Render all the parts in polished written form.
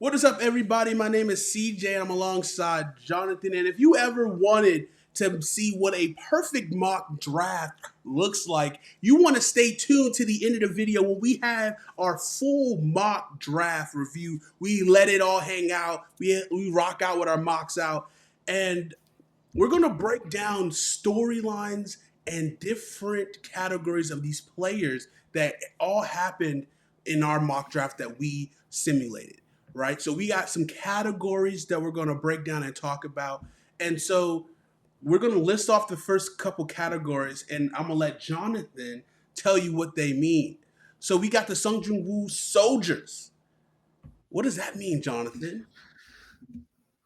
What is up, everybody? My name is CJ, and I'm alongside Jonathan. And if you ever wanted to see what a perfect mock draft looks like, you want to stay tuned to the end of the video when we have our full mock draft review. We let it all hang out. We rock out with our mocks out, and we're gonna break down storylines and different categories of these players that all happened in our mock draft that we simulated, right? So we got some categories that we're gonna break down and talk about. And so we're gonna list off the first couple categories, and I'm gonna let Jonathan tell you what they mean. So we got the Sung Jung Woo soldiers. What does that mean, Jonathan?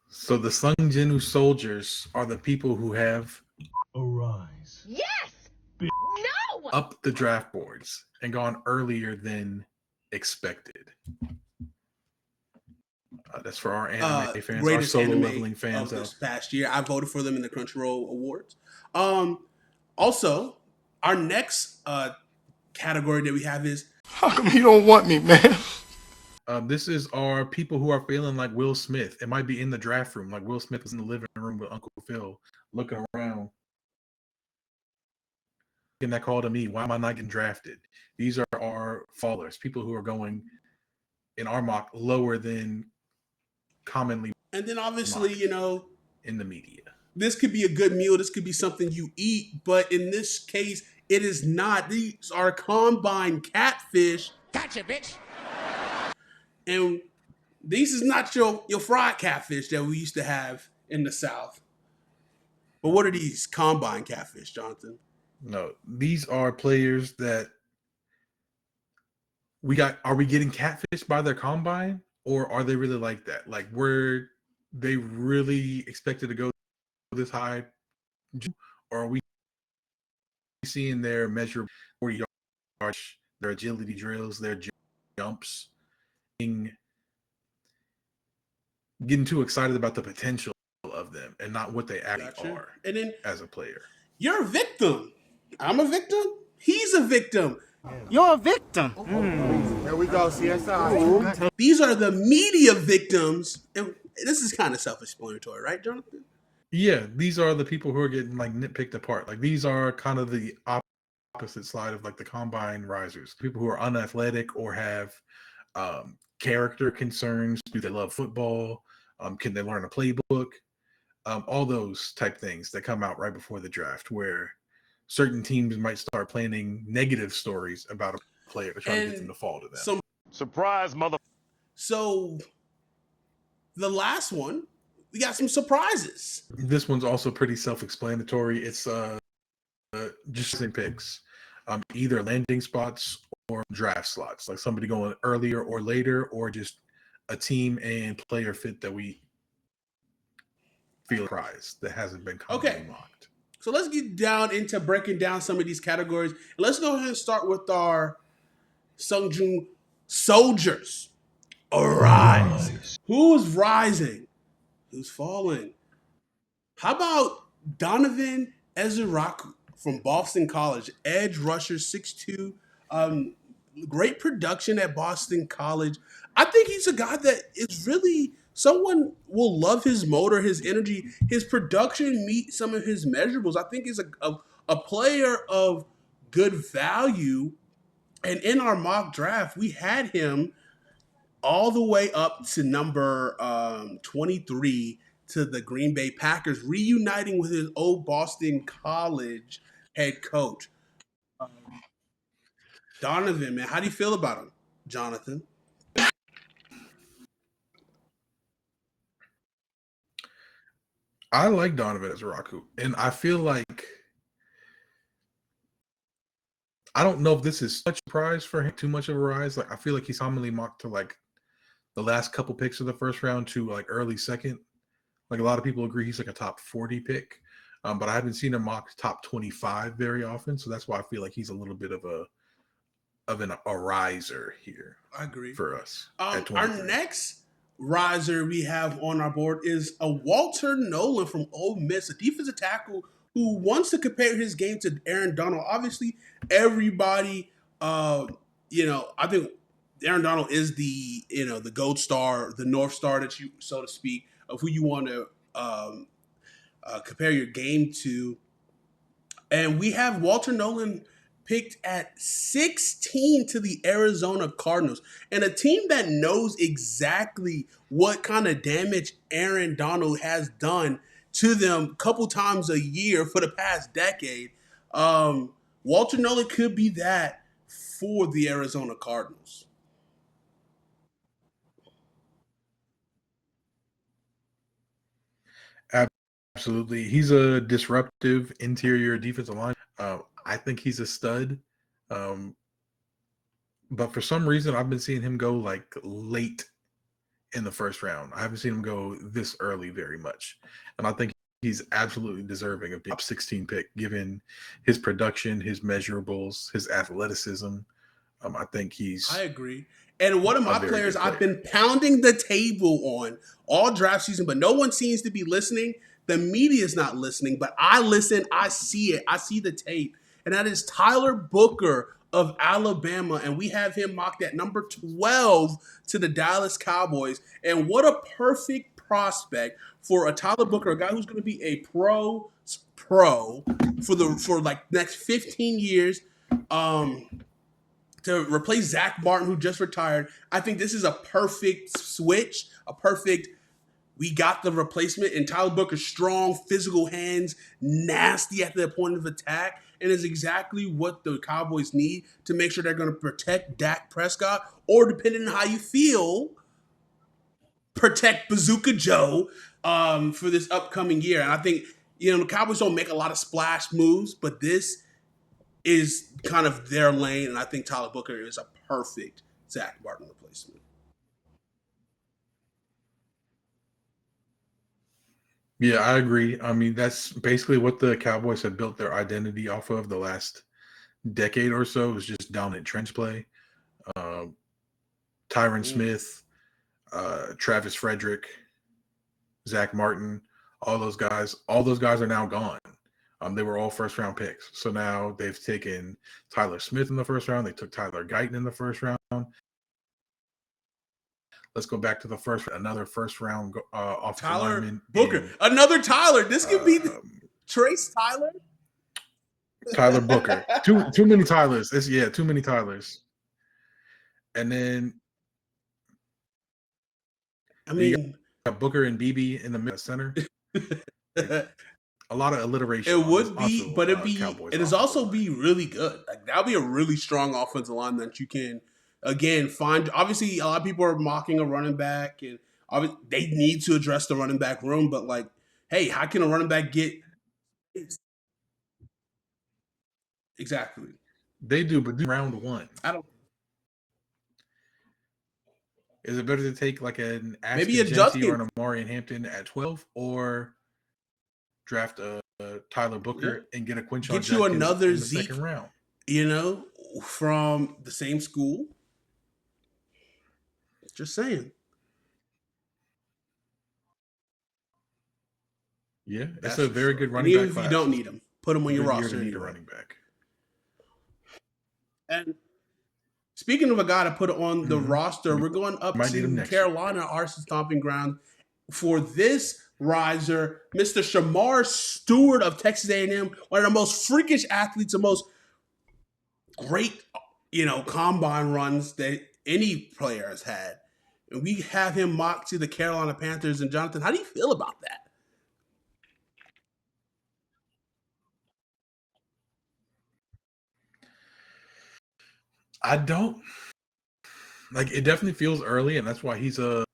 So the Sung Jinu soldiers are the people who have Arise. Yes! No! up the draft boards and gone earlier than expected. That's for our anime fans, our Greatest solo anime leveling fans. of this past year. I voted for them in the Crunchyroll Awards. Also, our next category that we have is How come you don't want me, man? This is our people who are feeling like Will Smith. It might be in the draft room, like Will Smith was in the living room with Uncle Phil, looking around. Getting that call to me, why am I not getting drafted? These are our fallers, people who are going in our mock lower than commonly. and then obviously, you know, in the media. this could be a good meal. This could be something you eat, but in this case, it is not. These are combined catfish. Gotcha, bitch! And these is not your fried catfish that we used to have in the South. But what are these combined catfish, Jonathan? No, these are players that we got. Are we getting catfished by their combine, or are they really like that? Like, were they really expected to go this high, or are we seeing their measure 40 yards, their agility drills, their jumps, getting too excited about the potential of them and not what they actually are And then as a player? you're a victim. I'm a victim. He's a victim. You're a victim. Here we go, CSI. These are the media victims. And this is kind of self-explanatory, right, Jonathan? Yeah, these are the people who are getting like nitpicked apart. Like, these are kind of the opposite side of like the combine risers. People who are unathletic or have character concerns. Do they love football? Can they learn a playbook? All those type things that come out right before the draft, where certain teams might start planning negative stories about a player to try to get them to fall to them. Surprise, mother. So the last one, we got some surprises. This one's also pretty self-explanatory. It's just in picks, either landing spots or draft slots, like somebody going earlier or later, or just a team and player fit that we feel prized that hasn't been commonly mocked. So let's get down into breaking down some of these categories. And let's go ahead and start with our Sungjung soldiers. Arise. Who's rising? Who's falling? How about Donovan Ezuraku from Boston College, edge rusher, 6'2", great production at Boston College. I think he's a guy that is really someone will love his motor, his energy, his production meet some of his measurables. I think he's a player of good value. And in our mock draft, we had him all the way up to number 23 to the Green Bay Packers, reuniting with his old Boston College head coach. Donovan, man, how do you feel about him, Jonathan? I like Donovan Ezuraku, and I feel like I don't know if this is such a prize for him, too much of a rise. Like, I feel like he's commonly mocked to like the last couple picks of the first round to like early second. Like, a lot of people agree he's like a top 40 pick, but I haven't seen him mocked top 25 very often. So that's why I feel like he's a little bit of a riser here. I agree for us. Our next riser we have on our board is a Walter Nolan from Ole Miss, a defensive tackle who wants to compare his game to Aaron Donald. Obviously, everybody, I think Aaron Donald is the the gold star, the North Star that you, so to speak, of who you want to compare your game to. And we have Walter Nolan picked at 16 to the Arizona Cardinals, and a team that knows exactly what kind of damage Aaron Donald has done to them a couple times a year for the past decade. Walter Nolan could be that for the Arizona Cardinals. Absolutely. He's a disruptive interior defensive line. I think he's a stud. Um, but for some reason, I've been seeing him go like late in the first round. I haven't seen him go this early very much. And I think he's absolutely deserving of being top 16 pick, given his production, his measurables, his athleticism. I think I agree. And one of my very players good I've player. been pounding the table on all draft season, but no one seems to be listening. The media is not listening, but I listen. I see it. I see the tape. And that is Tyler Booker of Alabama. And we have him mocked at number 12 to the Dallas Cowboys. And what a perfect prospect for a Tyler Booker, a guy who's going to be a pro for like next 15 years. To replace Zach Martin, who just retired. I think this is a perfect switch, we got the replacement, and Tyler Booker, strong, physical hands, nasty at the point of attack, and is exactly what the Cowboys need to make sure they're going to protect Dak Prescott, or depending on how you feel, protect Bazooka Joe for this upcoming year. And I think, the Cowboys don't make a lot of splash moves, but this is kind of their lane, and I think Tyler Booker is a perfect Zach Martin replacement. Yeah, I agree. I mean, that's basically what the Cowboys have built their identity off of the last decade or so, is just dominant trench play. Tyron Smith, Travis Frederick, Zach Martin, all those guys are now gone. They were all first round picks. So now they've taken Tyler Smith in the first round. They took Tyler Guyton in the first round. Let's go back to the another first round offensive Tyler lineman. Booker, another Tyler. This could be Trace Tyler. Tyler Booker. Too many Tylers. Too many Tylers. And then you got Booker and BB in the middle center. A lot of alliteration. It would be, but it is also be really good. Like, that'll be a really strong offensive line that you can again find. Obviously, a lot of people are mocking a running back, and they need to address the running back room. But like, hey, how can a running back get exactly? They do, but round one. I don't. Is it better to take like an Maybe a Genty or an Amari Hampton at 12, or draft a Tyler Booker and get a Quinshon Get you another in the Zeke, second round? From the same school. Just saying. Yeah, that's a very good running back. Even if you don't need him, put him on your roster. Need a running back. And speaking of a guy to put on the roster, we're going up to Carolina, our stomping ground, for this riser, Mr. Shamar Stewart of Texas A&M, one of the most freakish athletes, the most great, combine runs that any player has had. And we have him mocked to the Carolina Panthers. And Jonathan, how do you feel about that? I don't like it. Definitely feels early, and that's why he's a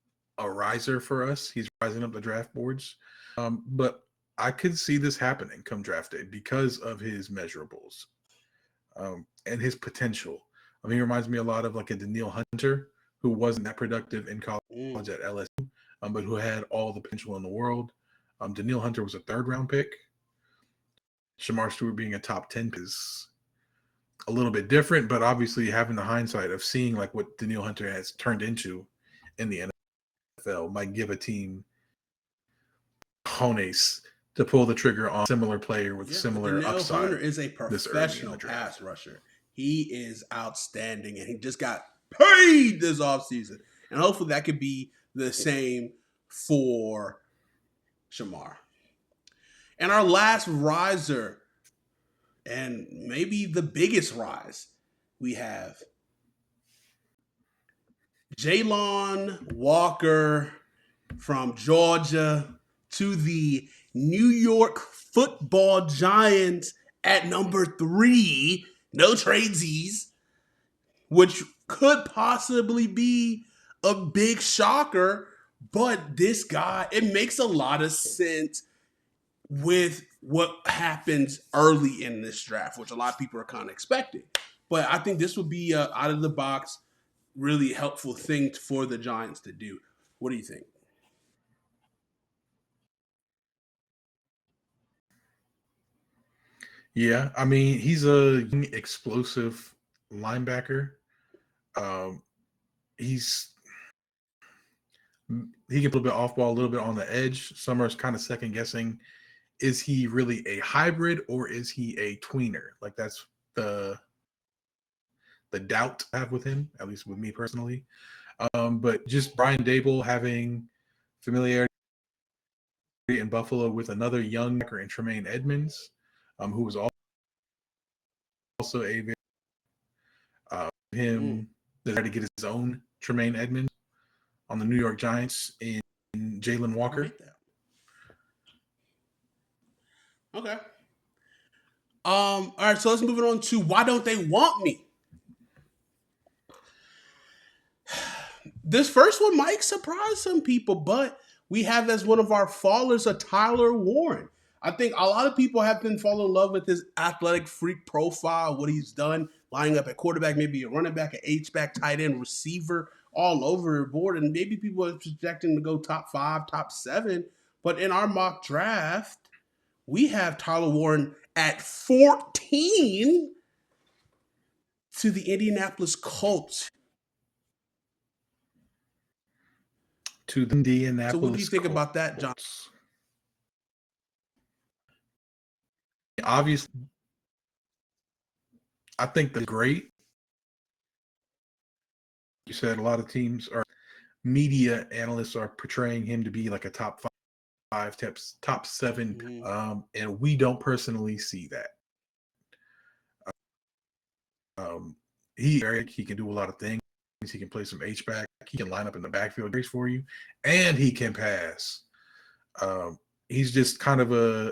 riser for us. He's rising up the draft boards. But I could see this happening come draft day because of his measurables and his potential. He reminds me a lot of like a Daniil Hunter, who wasn't that productive in college at LSU, but who had all the potential in the world. Daniil Hunter was a third-round pick. Shamar Stewart being a top 10 is a little bit different, but obviously having the hindsight of seeing like what Daniil Hunter has turned into in the NFL might give a team cojones to pull the trigger on a similar player with similar upside. Hunter is a professional pass rusher. He is outstanding, and he just got paid this offseason. And hopefully that could be the same for Shamar. And our last riser, and maybe the biggest rise we have, Jalon Walker from Georgia to the New York Football Giants at number 3. No tradesies, which could possibly be a big shocker. But this guy, it makes a lot of sense with what happens early in this draft, which a lot of people are kind of expecting. But I think this would be out of the box, really helpful thing for the Giants to do. What do you think? Yeah, I mean, he's a explosive linebacker. Um, he's he can play a bit off ball, a little bit on the edge. Some are kind of second guessing: is he really a hybrid or is he a tweener? Like that's the doubt I have with him, at least with me personally. But just Brian Dable having familiarity in Buffalo with another young backer in Tremaine Edmonds, who was also a Mm, him to try to get his own Tremaine Edmonds on the New York Giants in Jalen I Walker. like that. Okay. All right, so let's move it on to why don't they want me? This first one might surprise some people, but we have as one of our fallers a Tyler Warren. I think a lot of people have been falling in love with his athletic freak profile, what he's done, lining up at quarterback, maybe a running back, an H-back, tight end, receiver, all over the board. And maybe people are projecting to go top 5, top 7. But in our mock draft, we have Tyler Warren at 14 to the Indianapolis Colts. To the So what do you Indianapolis think about that, John? Colts. Obviously, I think the great. You said a lot of teams or media analysts are portraying him to be like a top 5, top 7, and we don't personally see that. He can do a lot of things. He can play some H-back. He can line up in the backfield for you, and he can pass. He's just kind of a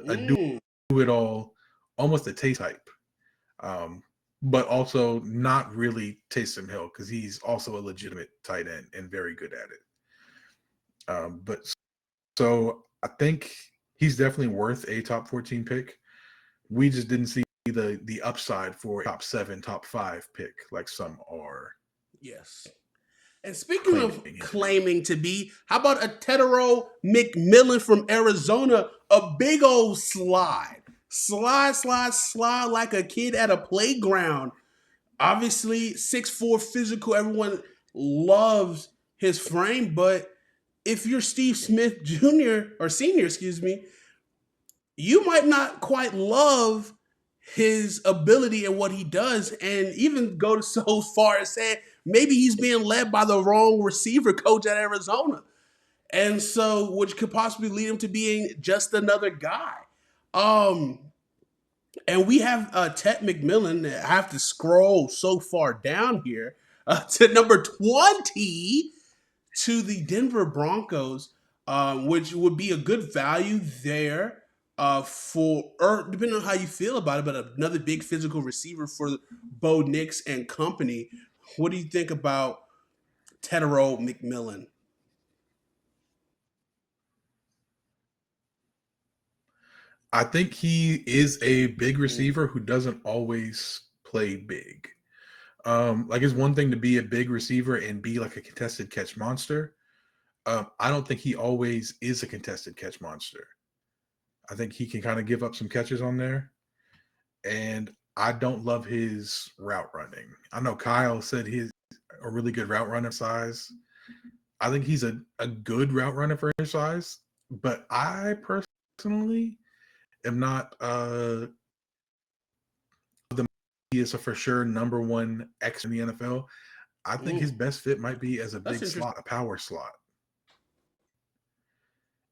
do-it-all, almost a taste type, but also not really Taysom Hill because he's also a legitimate tight end and very good at it. But so I think he's definitely worth a top 14 pick. We just didn't see the upside for a top 7, top 5 pick like some are. Yes. And speaking of Claiming claiming to be, how about a Tedero McMillan from Arizona? A big old slide. Slide like a kid at a playground. Obviously, 6'4" physical. Everyone loves his frame, but if you're Steve Smith Jr. or Senior, excuse me, you might not quite love his ability and what he does, and even go so far as saying maybe he's being led by the wrong receiver coach at Arizona. And so, which could possibly lead him to being just another guy. Um, and we have Ted McMillan. I have to scroll so far down here to number 20 to the Denver Broncos, which would be a good value there for, or depending on how you feel about it, but another big physical receiver for Bo Nix and company. What do you think about Tedero McMillan? I think he is a big receiver who doesn't always play big. Like it's one thing to be a big receiver and be like a contested catch monster. I don't think he always is a contested catch monster. I think he can kind of give up some catches on there. And I don't love his route running. I know Kyle said he's a really good route runner size. I think he's a good route runner for his size, but I personally am not the he is a for sure number 1 X in the NFL. I think his best fit might be as a That's big interesting. slot, a power slot.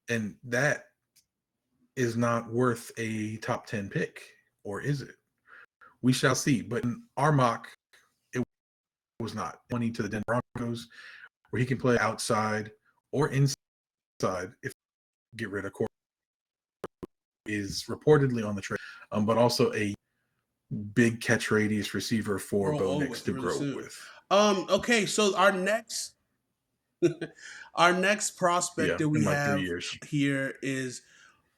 And that is not worth a top 10 pick, or is it? We shall see. But in our mock, it was not. Money to the Denver Broncos, where he can play outside or inside if get rid of Corey, is reportedly on the trade, but also a big catch radius receiver for Bo Nix to grow with. Okay, so our next our next prospect that we in like 3 have years. here is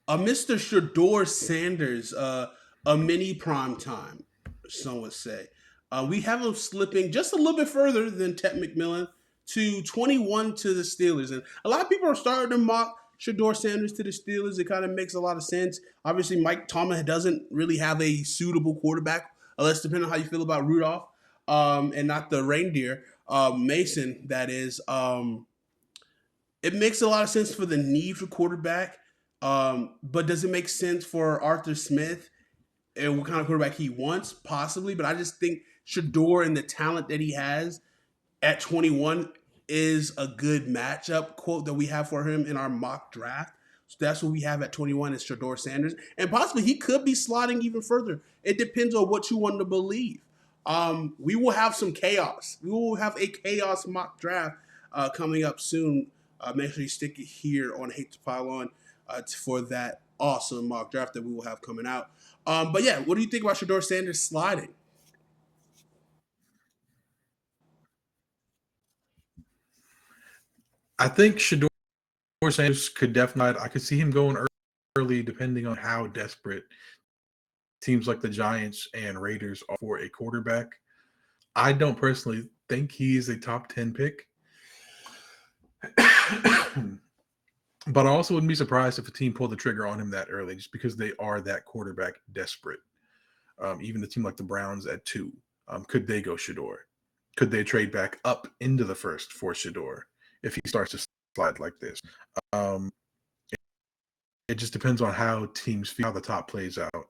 Mr. Shador Sanders, a mini prime time, some would say. We have him slipping just a little bit further than Ted McMillan to 21 to the Steelers. And a lot of people are starting to mock Shador Sanders to the Steelers. It kind of makes a lot of sense. Obviously, Mike Tomlin doesn't really have a suitable quarterback, unless depending on how you feel about Rudolph and not the reindeer, Mason, that is. It makes a lot of sense for the need for quarterback. But does it make sense for Arthur Smith and what kind of quarterback he wants? Possibly, but I just think Shador and the talent that he has at 21 is a good matchup quote that we have for him in our mock draft. So that's what we have at 21 is Shador Sanders. And possibly he could be slotting even further. It depends on what you want to believe. We will have some chaos. We will have a chaos mock draft coming up soon. Make sure you stick it here on Hate to Pile On for that awesome mock draft that we will have coming out. But yeah, what do you think about Shador Sanders sliding? I think Shador Sanders could definitely. I could see him going early, depending on how desperate teams like the Giants and Raiders are for a quarterback. I don't personally think he is a top 10 pick. But I also wouldn't be surprised if a team pulled the trigger on him that early, just because they are that quarterback desperate. Even the team like the Browns at 2, could they go Shador? Could they trade back up into the first for Shador if he starts to slide like this? It just depends on how teams feel, how the top plays out.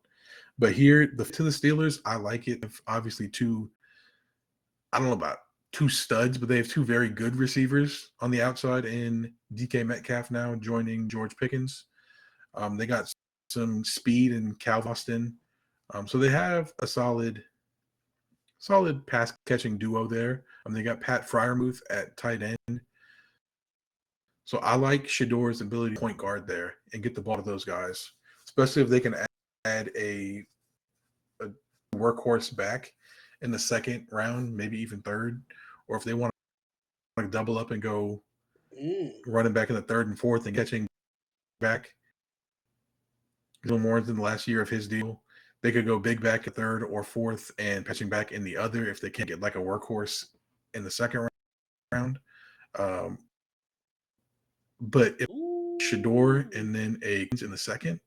But here, to the Steelers, I like it. Obviously, I don't know about 2 studs, but they have 2 very good receivers on the outside in DK Metcalf now joining George Pickens. They got some speed in Calvin Austin. So they have a solid pass catching duo there. They got Pat Fryermuth at tight end. So I like Shador's ability to point guard there and get the ball to those guys, especially if they can add a workhorse back in the second round, maybe even third, or if they want to double up and go running back in the third and fourth and catching back a little more than the last year of his deal. They could go big back at third or fourth and catching back in the other if they can't get like a workhorse in the second round. But if Shador and then in the second,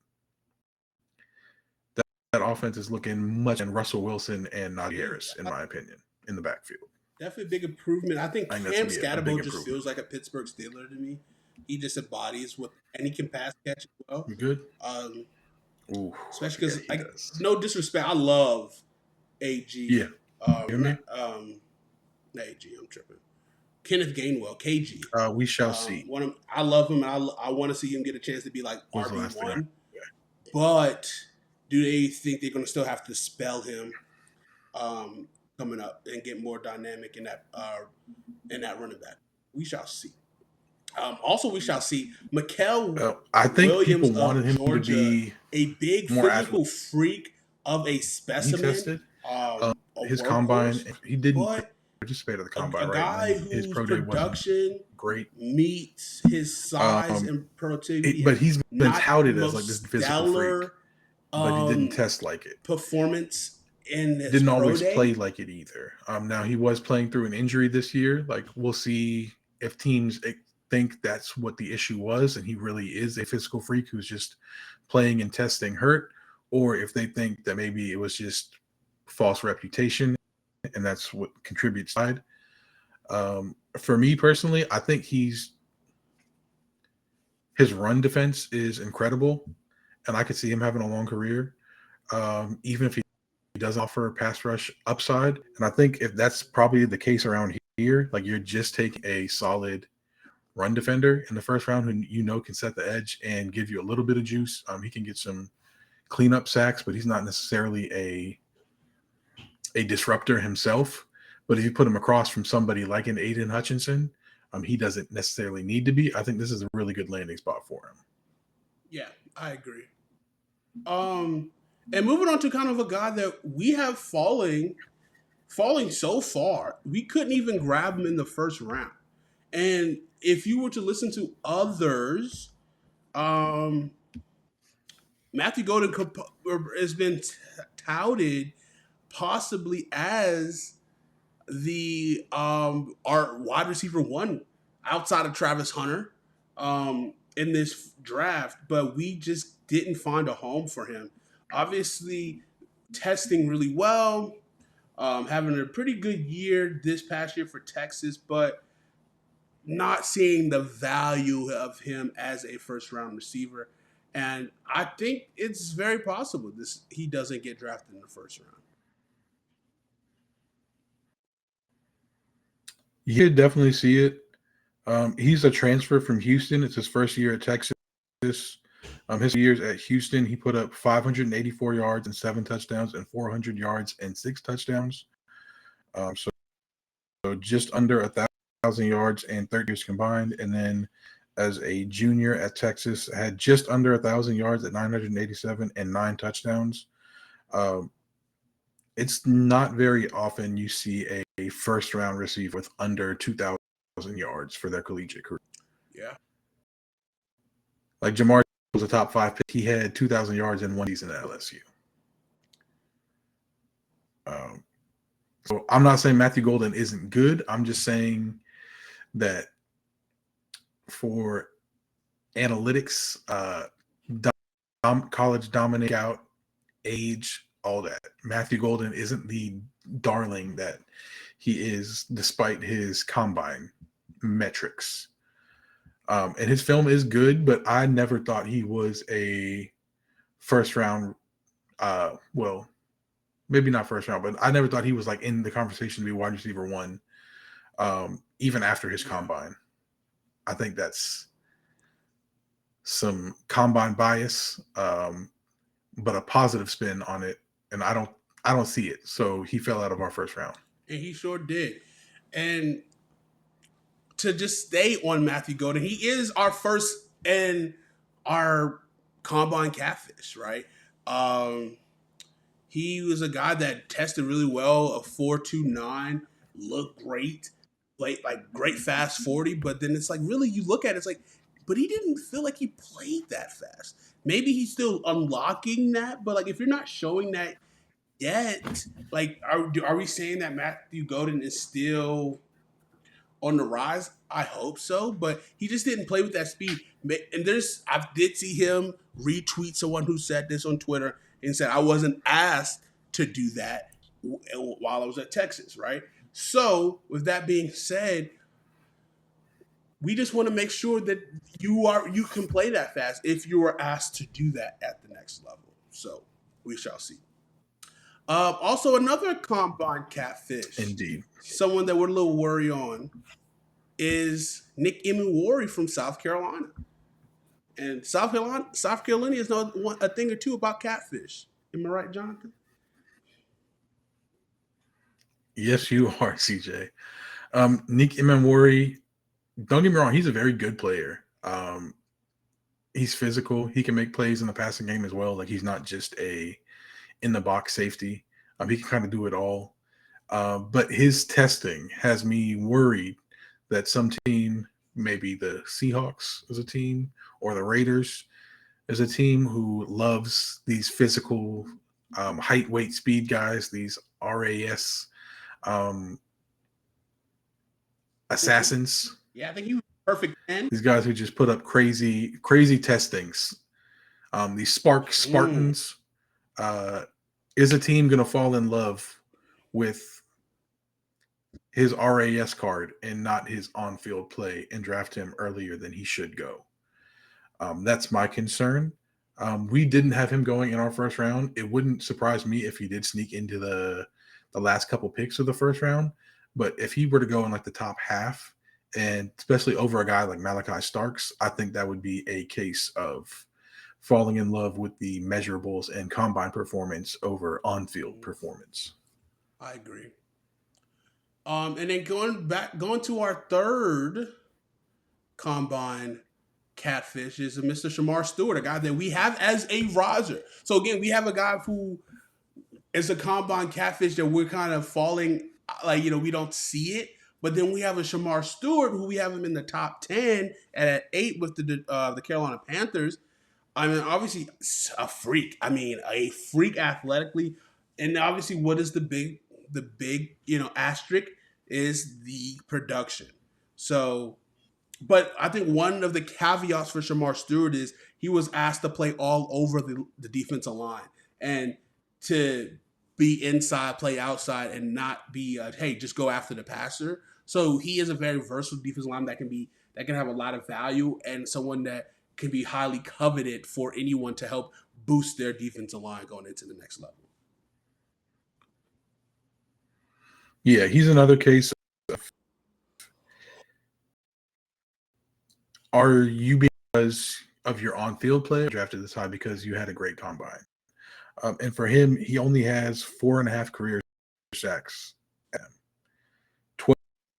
that offense is looking much, and Russell Wilson and Najee Harris, in my opinion, in the backfield. Definitely a big improvement. I think Cam that's Scatterbo just feels like a Pittsburgh Steeler to me. He just embodies what, and he can pass catch as well. You good? Ooh, especially because, no disrespect, I love AG. Yeah. Not AG. I'm tripping. Kenneth Gainwell, KG. We shall see. I love him. I want to see him get a chance to be like RB1. Yeah. But do they think they're going to still have to spell him coming up and get more dynamic in that running back? We shall see. Also, we shall see Mikael. I think Williams people wanted him Georgia, to be a big more physical freak of a specimen. He tested his combine. He didn't participate at the combine. A guy whose production great meets his size and productivity. But he's been touted as like this physical freak. But he didn't test like it. Performance in his didn't always play like it either. Now he was playing through an injury this year. Like we'll see if teams think that's what the issue was, and he really is a physical freak who's just playing and testing hurt, or if they think that maybe it was just false reputation, and that's what contributes. For me personally, I think his run defense is incredible, and I could see him having a long career, even if he doesn't offer pass rush upside. And I think if that's probably the case around year, like you're just taking a solid run defender in the first round who can set the edge and give you a little bit of juice. He can get some cleanup sacks, but he's not necessarily a disruptor himself. But if you put him across from somebody like an Aiden Hutchinson, he doesn't necessarily need to be. I think this is a really good landing spot for him. Yeah, I agree. And moving on to kind of a guy that we have falling so far, we couldn't even grab him in the first round. And if you were to listen to others, Matthew Golden has been touted possibly as the our wide receiver one outside of Travis Hunter in this draft, but we just didn't find a home for him. Obviously, testing really well, having a pretty good year this past year for Texas, but not seeing the value of him as a first round receiver. And I think it's very possible he doesn't get drafted in the first round. You could definitely see it. He's a transfer from Houston. It's his first year at Texas. His years at Houston, he put up 584 yards and 7 touchdowns and 400 yards and 6 touchdowns. So just under 1,000 yards and 30 years combined. And then as a junior at Texas, had just under 1,000 yards at 987 and 9 touchdowns. It's not very often you see a first-round receiver with under 2,000 yards for their collegiate career. Yeah. Like Jamar was a top 5 pick. He had 2,000 yards in one season at LSU. So I'm not saying Matthew Golden isn't good. I'm just saying that for analytics, college dominate out, age, all that, Matthew Golden isn't the darling that he is despite his combine metrics. And his film is good, but I never thought he was a first round, well, maybe not first round, but I never thought he was like in the conversation to be wide receiver one, even after his combine. I think that's some combine bias, but a positive spin on it. And I don't see it. So he fell out of our first round. And he sure did. And to just stay on Matthew Golden, he is our first and our combine catfish, right? He was a guy that tested really well, a 4.29, looked great, like great fast 40, but then it's like really you look at it, it's like, but he didn't feel like he played that fast. Maybe he's still unlocking that, but like if you're not showing that yet, like are we saying that Matthew Golden is still on the rise? I hope so, but he just didn't play with that speed. And I did see him retweet someone who said this on Twitter and said I wasn't asked to do that while I was at Texas, right? So with that being said, we just want to make sure that you can play that fast if you were asked to do that at the next level. So we shall see. Also, another combine catfish, Indeed, someone that we're a little worried on, is Nick Emenwari from South Carolina. And South Carolina is a thing or two about catfish. Am I right, Jonathan? Yes, you are, CJ. Nick Emenwari, don't get me wrong, he's a very good player. He's physical. He can make plays in the passing game as well. Like he's not just a in the box safety. He can kind of do it all. But his testing has me worried that some team, maybe the Seahawks as a team or the Raiders as a team who loves these physical height, weight, speed guys, these RAS assassins. Yeah, I think he was perfect 10. These guys who just put up crazy testings. These Spartans. Is a team going to fall in love with his RAS card and not his on-field play and draft him earlier than he should go? That's my concern. We didn't have him going in our first round. It wouldn't surprise me if he did sneak into the last couple picks of the first round. But if he were to go in like the top half, and especially over a guy like Malachi Starks, I think that would be a case of falling in love with the measurables and combine performance over on-field performance. I agree. And then going to our third combine catfish is a Mr. Shamar Stewart, a guy that we have as a riser. So again, we have a guy who is a combine catfish that we're kind of falling like we don't see it. But then we have a Shamar Stewart who we have him in the top 10 at 8 with the Carolina Panthers. I mean, obviously a freak. I mean, a freak athletically, and obviously, what is the big asterisk is the production. So, but I think one of the caveats for Shamar Stewart is he was asked to play all over the defensive line and to be inside, play outside, and not be hey, just go after the passer. So he is a very versatile defensive lineman that can have a lot of value and someone that can be highly coveted for anyone to help boost their defensive line going into the next level. Yeah, he's another case. Are you because of your on-field play drafted this high because you had a great combine? And for him, he only has 4.5 career sacks,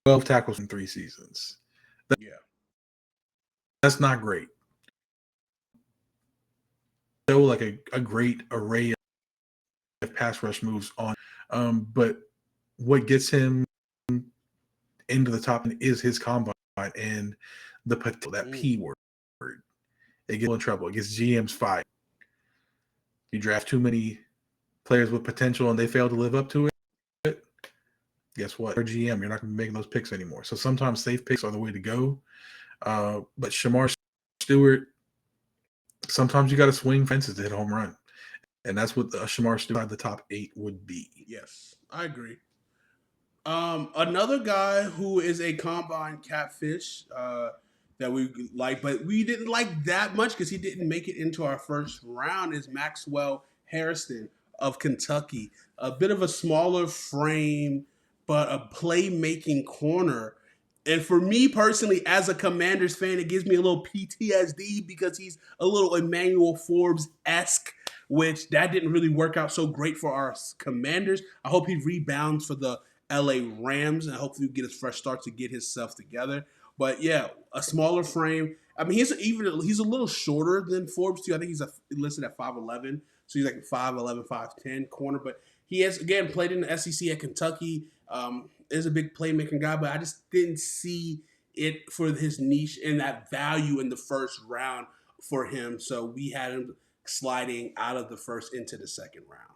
12 tackles in 3 seasons. That's not great. So like a great array of pass rush moves on. But what gets him into the top is his combine and the potential, that P word. It gets in trouble. It gets GMs fired. You draft too many players with potential and they fail to live up to it. Guess what? You're GM, you're not going to be making those picks anymore. So sometimes safe picks are the way to go. But Shamar Stewart, sometimes you got to swing fences to hit a home run. And that's what Shamar Stewart, the top 8 would be. Yes, I agree. Another guy who is a combine catfish that we like, but we didn't like that much because he didn't make it into our first round is Maxwell Harrison of Kentucky. A bit of a smaller frame, but a playmaking corner. And for me personally, as a Commanders fan, it gives me a little PTSD because he's a little Emmanuel Forbes-esque, which that didn't really work out so great for our Commanders. I hope he rebounds for the LA Rams and hopefully get his fresh start to get himself together. But yeah, a smaller frame. I mean, he's a little shorter than Forbes too. I think he's listed at 5'11", so he's like 5'11", 5'10" corner. But he has again played in the SEC at Kentucky. Is a big playmaking guy, but I just didn't see it for his niche and that value in the first round for him. So we had him sliding out of the first into the second round.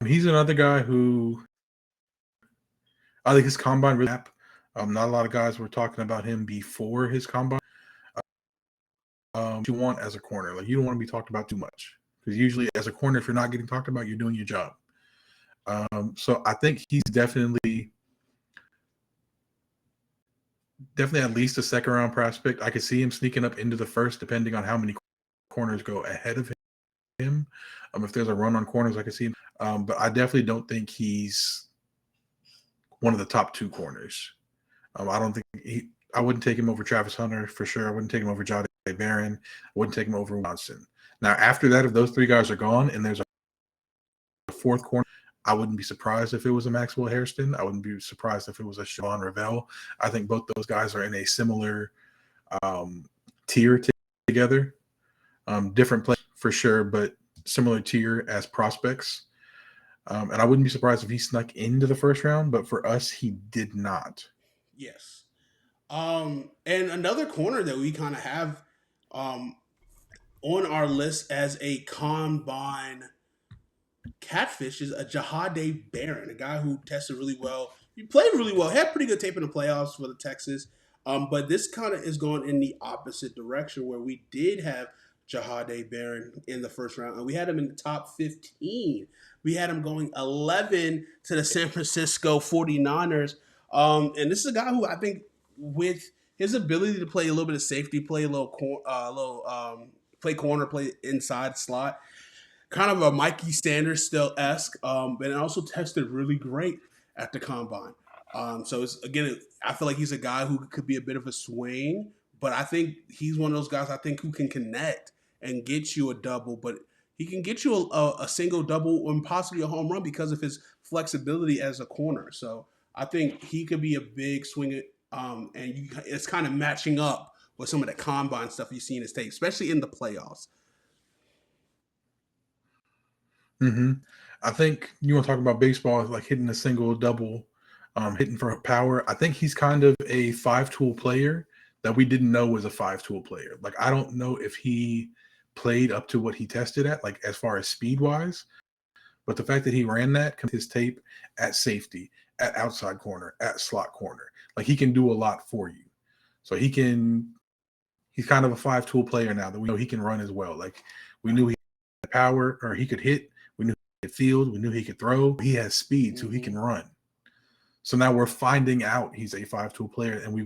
He's another guy who I think his combine really not a lot of guys were talking about him before his combine. You want as a corner, like you don't want to be talked about too much because usually as a corner, if you're not getting talked about, you're doing your job. So I think he's definitely at least a second round prospect. I could see him sneaking up into the first, depending on how many corners go ahead of him. If there's a run on corners, I could see him. But I definitely don't think he's one of the top 2 corners. I don't think I wouldn't take him over Travis Hunter for sure. I wouldn't take him over Jahdae Barron. I wouldn't take him over Johnson. Now, after that, if those 3 guys are gone and there's a 4th corner, I wouldn't be surprised if it was a Maxwell Hairston. I wouldn't be surprised if it was a Siobhan Ravel. I think both those guys are in a similar tier together. Different play for sure, but similar tier as prospects. And I wouldn't be surprised if he snuck into the first round, but for us, he did not. Yes. And another corner that we kind of have on our list as a combine catfish is a Jahdae Barron, a guy who tested really well. He played really well, had pretty good tape in the playoffs for the Texans. But this kind of is going in the opposite direction where we did have Jahdae Barron in the first round, and we had him in the top 15. We had him going 11 to the San Francisco 49ers. And this is a guy who I think with his ability to play a little bit of safety, play a little play corner, play inside slot, kind of a Mikey Sanders still esque, but it also tested really great at the combine. So it's again, I feel like he's a guy who could be a bit of a swing, but I think he's one of those guys I think who can connect and get you a double, but he can get you a single, double, and possibly a home run because of his flexibility as a corner. So I think he could be a big swing, it's kind of matching up with some of the combine stuff you see in his tape, especially in the playoffs. Hmm. I think you want to talk about baseball, like hitting a single, double, hitting for power. I think he's kind of a five-tool player that we didn't know was a five-tool player. Like, I don't know if he played up to what he tested at, like as far as speed-wise, but the fact that he ran that, his tape at safety, at outside corner, at slot corner, like he can do a lot for you. So he's kind of a five-tool player now that we know he can run as well. Like, we knew he had power, or he could hit. We knew he could field. We knew he could throw. He has speed, so he can run. So now we're finding out he's a five-tool player, and we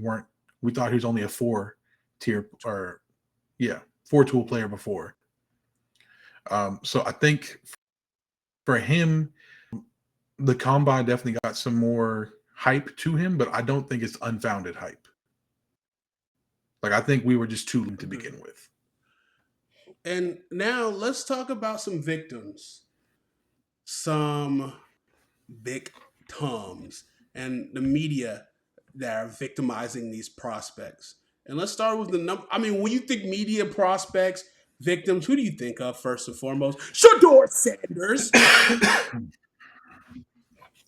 thought he was only a four-tool player before. So I think for him, the combine definitely got some more hype to him, but I don't think it's unfounded hype. Like, I think we were just too late to begin with. And now let's talk about some victims, some victims, and the media that are victimizing these prospects. And let's start with the number. I mean, when you think media prospects, victims, who do you think of first and foremost? Shador Sanders.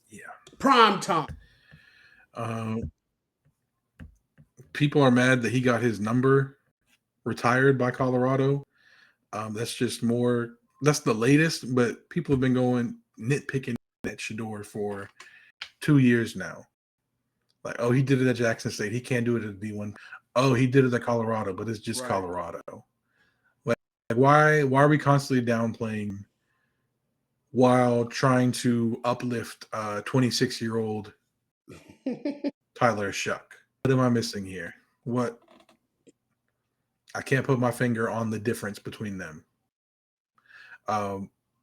Yeah. Prime time. People are mad that he got his number retired by Colorado. That's just more. That's the latest, but people have been going nitpicking at Shador for 2 years now. Like, oh, he did it at Jackson State. He can't do it at D1. Oh, he did it at Colorado, but it's just Right. Colorado. Like, why are we constantly downplaying while trying to uplift 26-year-old Tyler Shuck? What am I missing here? What? I can't put my finger on the difference between them.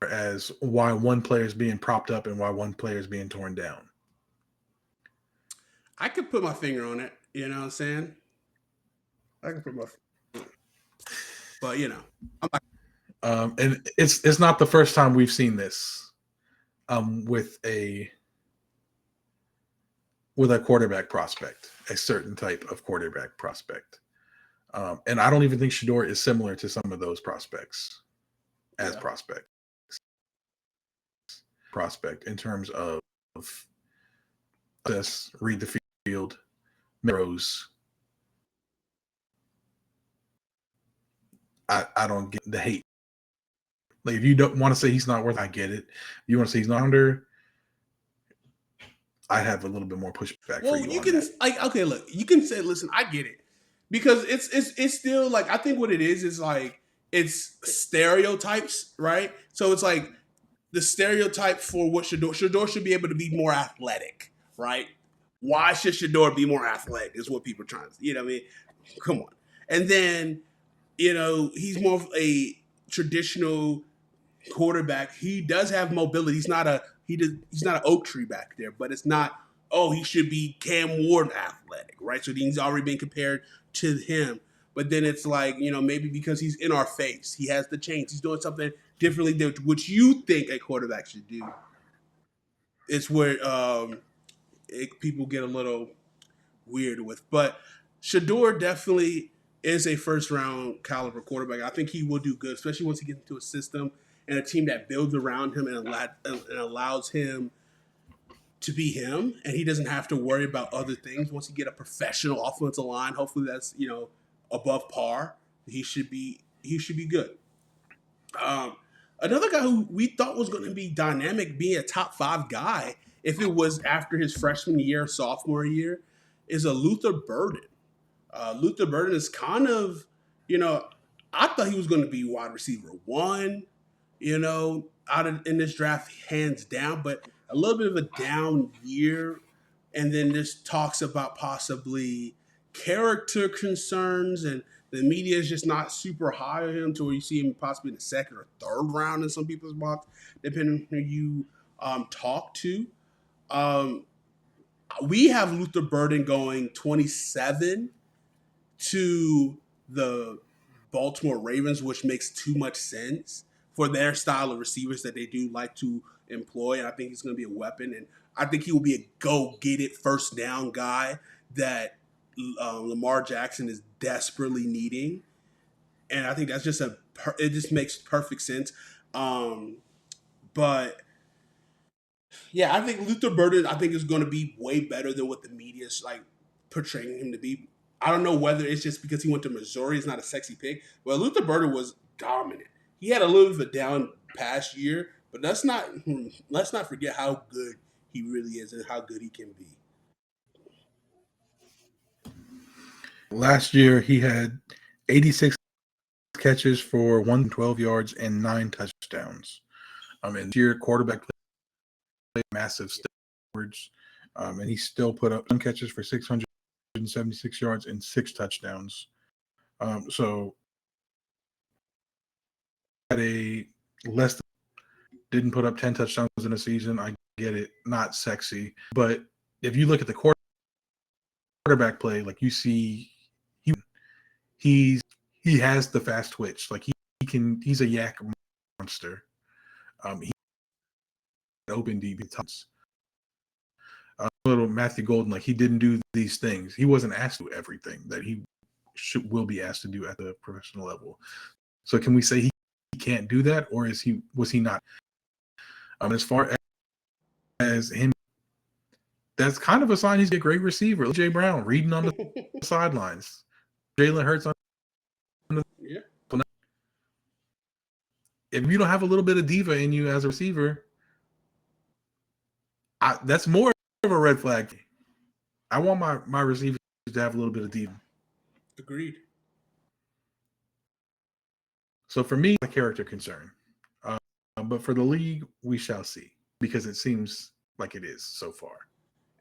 As why one player is being propped up and why one player is being torn down. I could put my finger on it. You know what I'm saying? I can put my. But you know, and it's not the first time we've seen this with a quarterback prospect, a certain type of quarterback prospect. And I don't even think Shador is similar to some of those prospects as prospect in terms of this, read the field, Rose. I don't get the hate. Like, if you don't want to say he's not worth, I get it. If you want to say he's not under, I have a little bit more pushback. Well, for you you on can that. like okay, look, you can say, listen, I get it because it's still like I think what it is like it's stereotypes, right? So it's like the stereotype for what Shador should be able to be more athletic, right? Why should Shador be more athletic? Is what people are trying to, you know what I mean? Come on, and then he's more of a traditional quarterback. He does have mobility. He's not an oak tree back there, but it's not, oh, he should be Cam Ward athletic, right? So he's already been compared to him. But then it's like, maybe because he's in our face, he has the change. He's doing something differently than what you think a quarterback should do. It's where people get a little weird with. But Shador definitely is a first round caliber quarterback. I think he will do good, especially once he gets into a system and a team that builds around him and allows him to be him, and he doesn't have to worry about other things. Once you get a professional offensive line, hopefully that's above par. He should be good. Another guy who we thought was going to be dynamic, being a top 5 guy, if it was after his freshman year, sophomore year, is a Luther Burden. Luther Burden is kind of, I thought he was going to be wide receiver 1, in this draft, hands down, but a little bit of a down year. And then there's talks about possibly character concerns and the media is just not super high on him to where you see him possibly in the second or third round in some people's mocks, depending on who you talk to. Um, we have Luther Burden going 27 to the Baltimore Ravens, which makes too much sense for their style of receivers that they do like to employ. And I think he's going to be a weapon. And I think he will be a go get it first down guy that Lamar Jackson is desperately needing. And I think that's just it just makes perfect sense. But yeah, I think Luther Burden, I think is going to be way better than what the media is like portraying him to be. I don't know whether it's just because he went to Missouri, it's not a sexy pick, but Luther Burden was dominant. He had a little bit of a down past year, but let's not forget how good he really is and how good he can be. Last year, he had 86 catches for 112 yards and 9 touchdowns. And this year, quarterback played massive steps, and he still put up some catches for 676 yards and 6 touchdowns. So had a less than, didn't put up 10 touchdowns in a season. I get it, not sexy, but if you look at the quarterback play, like you see, he has the fast twitch. Like he's a yak monster. He open DB times. Little Matthew Golden, like he didn't do these things. He wasn't asked to do everything that he will be asked to do at the professional level. So can we say he can't do that, or was he not? As far as him, that's kind of a sign he's a great receiver. Jay Brown reading on the sidelines. Jalen Hurts on the Yeah. If you don't have a little bit of diva in you as a receiver, that's more of a red flag. I want my receivers to have a little bit of diva. Agreed. So for me, a character concern. But for the league, we shall see, because it seems like it is so far.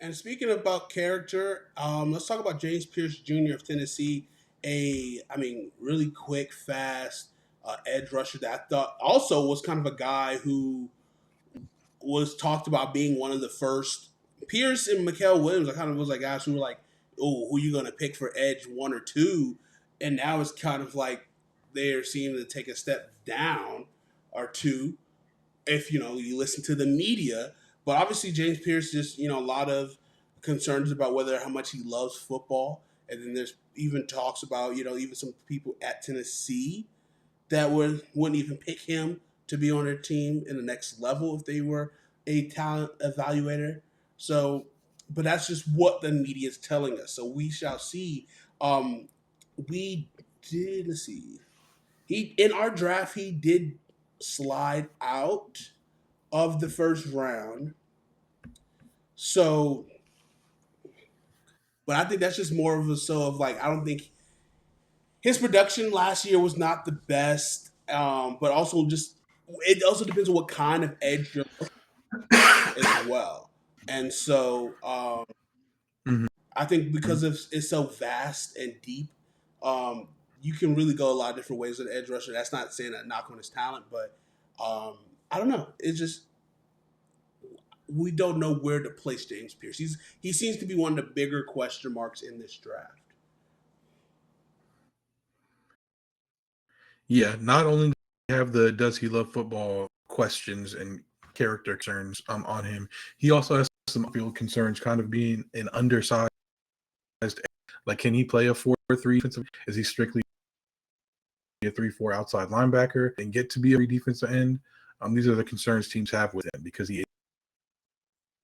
And speaking about character, let's talk about James Pierce Jr. of Tennessee. Really quick, fast edge rusher that I thought also was kind of a guy who was talked about being one of the first. Pierce and Mikael Williams, I kind of was like guys who were like, oh, who are you going to pick for edge 1 or 2? And now it's kind of like they're seeming to take a step down or 2 if you listen to the media. But obviously James Pierce just a lot of concerns about how much he loves football, and then there's even talks about even some people at Tennessee that wouldn't even pick him to be on their team in the next level if they were a talent evaluator. So, but that's just what the media is telling us. So we shall see. We did let's see. He in our draft he did slide out of the first round. So, but I think that's just more of I don't think his production last year was not the best. But also it also depends on what kind of edge you're as well. And so Mm-hmm. I think because it's so vast and deep, you can really go a lot of different ways with an edge rusher. That's not saying that knock on his talent, but I don't know. It's just we don't know where to place James Pierce. He seems to be one of the bigger question marks in this draft. Yeah, not only do we have the does he love football questions and character concerns on him, he also has some field concerns, kind of being an undersized. Like, can he play a 4-3 defensive? Is he strictly a 3-4 outside linebacker and get to be a defensive end? These are the concerns teams have with him, because he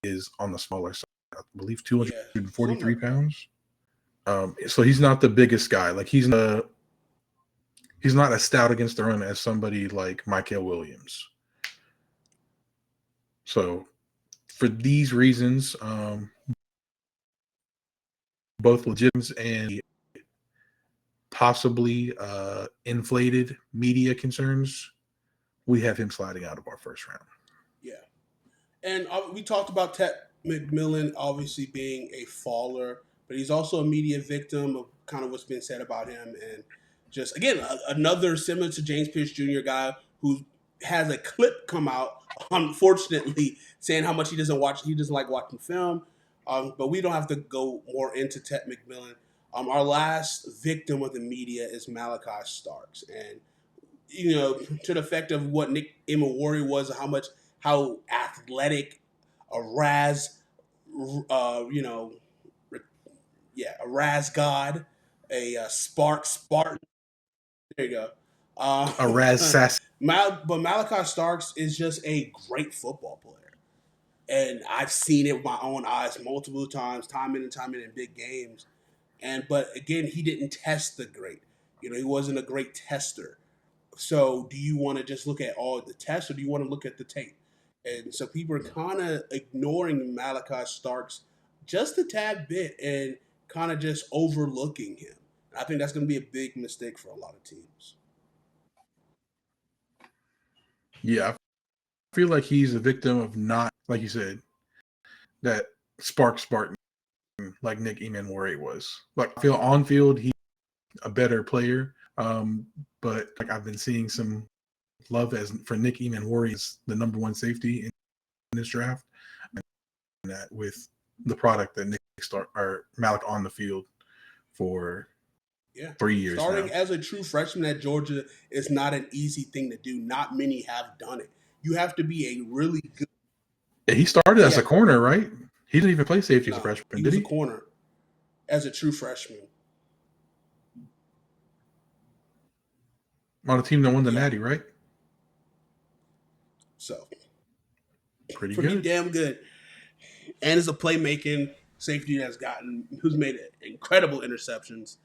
is on the smaller side. I believe 243 pounds. So he's not the biggest guy. Like he's not as stout against the run as somebody like Mikael Williams. So for these reasons, both legitimate and possibly inflated media concerns, we have him sliding out of our first round. Yeah. And we talked about Ted McMillan obviously being a faller but he's also a media victim of kind of what's been said about him. And just, again, another similar to James Pierce Jr. guy who has a clip come out, unfortunately, saying how much he doesn't like watching film. But we don't have to go more into Ted McMillan. Our last victim of the media is Malachi Starks. And, to the effect of what Nick Imawari was, how athletic, a Raz, a Raz God, a Spark Spartan. There you go. A Raz Sass. But Malachi Starks is just a great football player. And I've seen it with my own eyes multiple times, time in and time in big games. But again, he didn't test the great. He wasn't a great tester. So do you want to just look at all the tests, or do you want to look at the tape? And so people are kind of ignoring Malachi Starks just a tad bit and kind of just overlooking him. I think that's going to be a big mistake for a lot of teams. Yeah, I feel like he's a victim of not, like you said, that Spartan like Nick Immanwari was. Like, I feel on field he's a better player, but like I've been seeing some love for Nick Immanwari as the number one safety in this draft, and that with the product that Malik on the field for 3 years. Starting now. As a true freshman at Georgia is not an easy thing to do. Not many have done it. You have to be a really good. Yeah, he started as a corner, right? He didn't even play safety as a freshman, did he? He was a corner as a true freshman. On a team that won the Natty, right? So pretty good. Damn good. And is a playmaking safety who's made incredible interceptions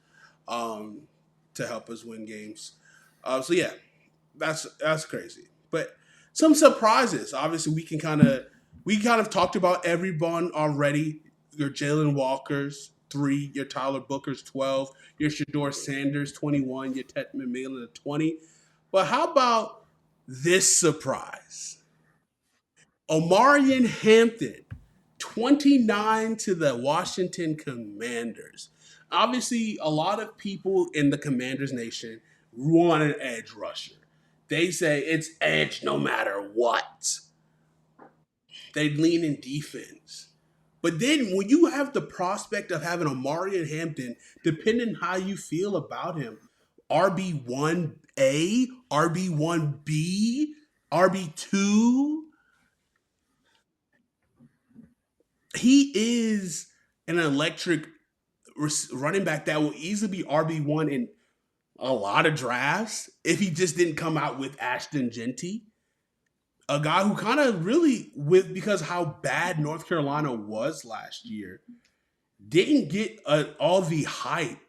to help us win games. That's crazy. But some surprises. Obviously, we kind of talked about everyone already. Your Jalen Walkers, 3. Your Tyler Bookers, 12. Your Shador Sanders, 21. Your Ted McMillan, 20. But how about this surprise? Omarion Hampton, 29 to the Washington Commanders. Obviously, a lot of people in the Commanders Nation want an edge rusher. They say it's edge no matter what. They lean in defense. But then when you have the prospect of having Omarion Hampton, depending how you feel about him, RB1A, RB1B, RB2, he is an electric running back that will easily be RB1 in a lot of drafts if he just didn't come out with Ashton Genty. A guy who kind of really, because how bad North Carolina was last year, didn't get all the hype,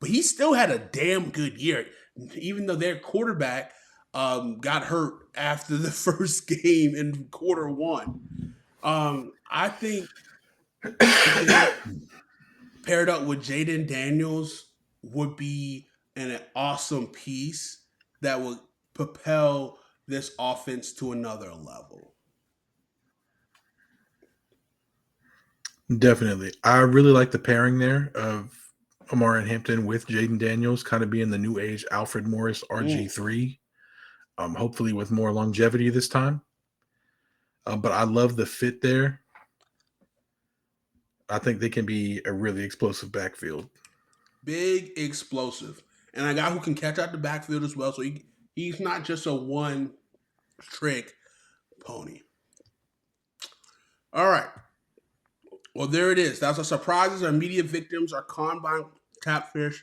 but he still had a damn good year, even though their quarterback got hurt after the first game in quarter 1. I think paired up with Jaden Daniels would be an awesome piece that would propel this offense to another level. Definitely. I really like the pairing there of Omarion Hampton with Jaden Daniels, kind of being the new age Alfred Morris RG3. Hopefully with more longevity this time. But I love the fit there. I think they can be a really explosive backfield. Big explosive. And a guy who can catch out the backfield as well. So he's not just a one-trick pony. All right. Well, there it is. That's our surprises, our media victims, our combine catfish.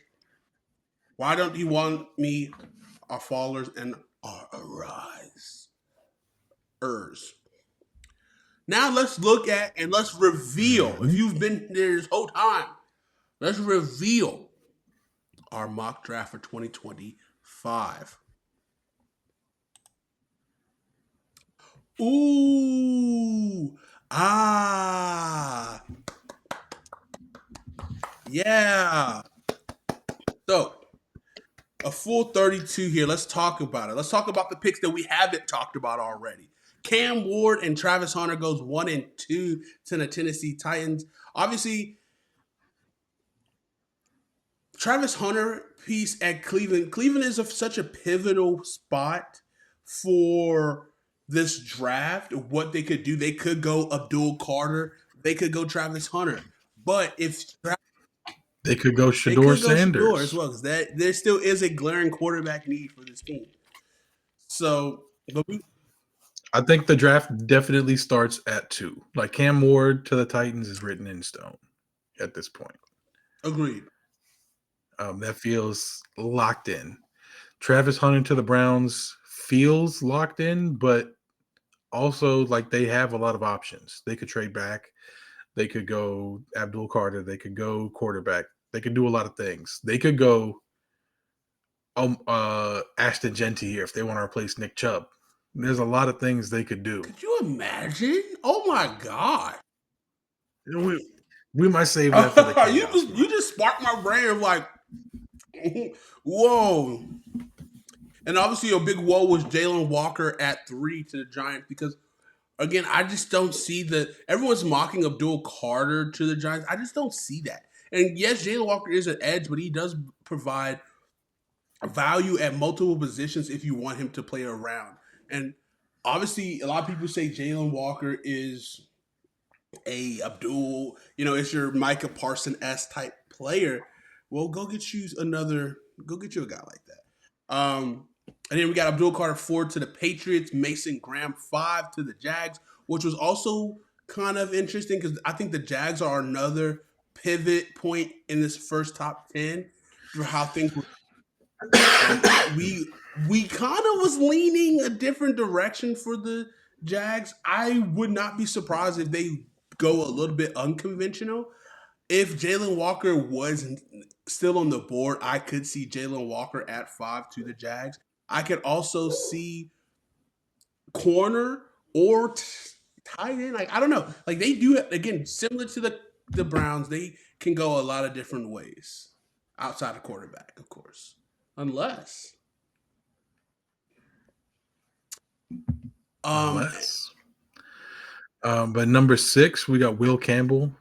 Why don't you want me, our followers, and our arisers? Now let's look at and let's reveal. If you've been there this whole time, let's reveal our mock draft for 2025. Ooh. Yeah. So, a full 32 here. Let's talk about it. Let's talk about the picks that we haven't talked about already. Cam Ward and Travis Hunter goes 1 and 2 to the Tennessee Titans. Obviously, Travis Hunter piece at Cleveland. Cleveland is such a pivotal spot for this draft. What they could do, they could go Abdul Carter, they could go Travis Hunter, but if They could go they Shador could go Shador as Sanders. well, because that there still is a glaring quarterback need for this team. So, but we I think the draft definitely starts at 2. Like Cam Ward to the Titans is written in stone at this point. agreed. That feels locked in. Travis Hunter to the Browns feels locked in, but also like they have a lot of options. They could trade back. They could go Abdul Carter. They could go quarterback. They could do a lot of things. They could go Ashton Genty here if they want to replace Nick Chubb. There's a lot of things they could do. Could you imagine? Oh my god! We might save that for the chaos. You just sparked my brain of like, whoa. And obviously, a big whoa was Jalen Walker at 3 to the Giants because, again, I just don't see everyone's mocking Abdul Carter to the Giants. I just don't see that. And yes, Jalen Walker is an edge, but he does provide value at multiple positions if you want him to play around. And obviously, a lot of people say Jalen Walker is a Abdul, it's your Micah Parson S type player. Well, go get you a guy like that. And then we got Abdul Carter 4 to the Patriots, Mason Graham 5 to the Jags, which was also kind of interesting because I think the Jags are another pivot point in this first top 10 for how things were. We kind of was leaning a different direction for the Jags. I would not be surprised if they go a little bit unconventional. If Jalen Walker was still on the board, I could see Jalen Walker at 5 to the Jags. I could also see corner or tight end. Like, I don't know. Like, they do, again, similar to the Browns, they can go a lot of different ways outside of quarterback, of course. Unless. But number 6, we got Will Campbell,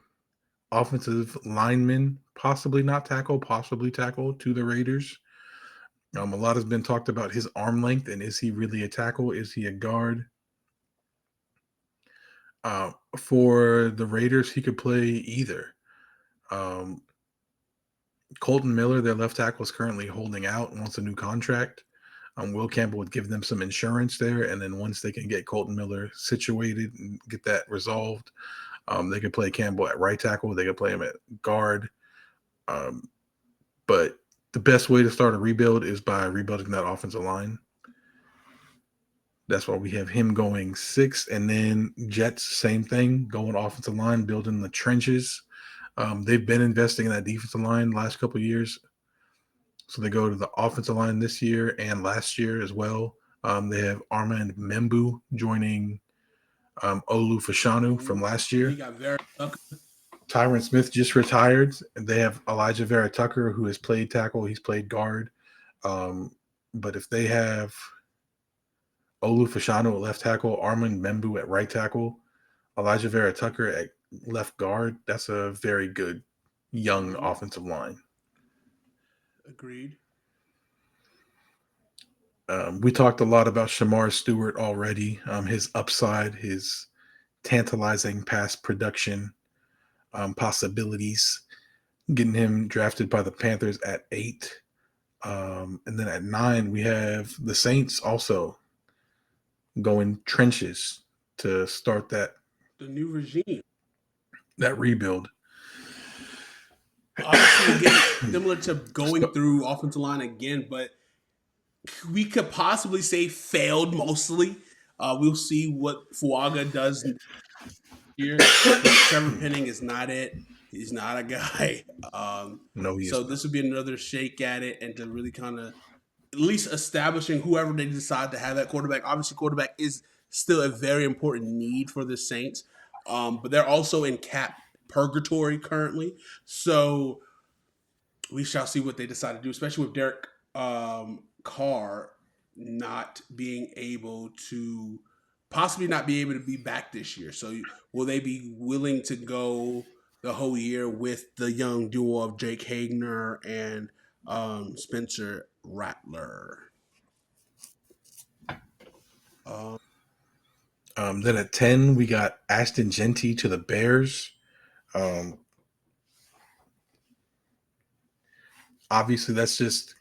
offensive lineman, possibly not tackle, possibly tackle to the Raiders. A lot has been talked about his arm length and is he really a tackle? Is he a guard? For the Raiders, he could play either. Colton Miller, their left tackle, is currently holding out and wants a new contract. Will Campbell would give them some insurance there, and then once they can get Colton Miller situated and get that resolved, they could play Campbell at right tackle. They could play him at guard. But the best way to start a rebuild is by rebuilding that offensive line. That's why we have him going 6, and then Jets, same thing, going offensive line, building the trenches. They've been investing in that defensive line the last couple of years. So they go to the offensive line this year and last year as well. They have Armand Membu joining Olu Fashanu from last year. He got very Tyron Smith just retired. They have Elijah Vera Tucker, who has played tackle. He's played guard. But if they have Olu Fashanu at left tackle, Armand Membu at right tackle, Elijah Vera Tucker at left guard, that's a very good young offensive line. Agreed. We talked a lot about Shamar Stewart already. His upside, his tantalizing pass production possibilities, getting him drafted by the Panthers at 8. And then at 9, we have the Saints also going trenches to start the new regime, that rebuild. Obviously, again, similar to going through offensive line again, but we could possibly say failed mostly. We'll see what Fuaga does here. Trevor Penning is not it. He's not a guy. No, so this would be another shake at it and to really kind of at least establishing whoever they decide to have that quarterback. Obviously, quarterback is still a very important need for the Saints, but they're also in cap purgatory currently. So we shall see what they decide to do, especially with Derek Carr not being able to be back this year. So will they be willing to go the whole year with the young duo of Jake Hagner and Spencer Rattler. Um, Then at 10, we got Ashton Genty to the Bears. Obviously, that's just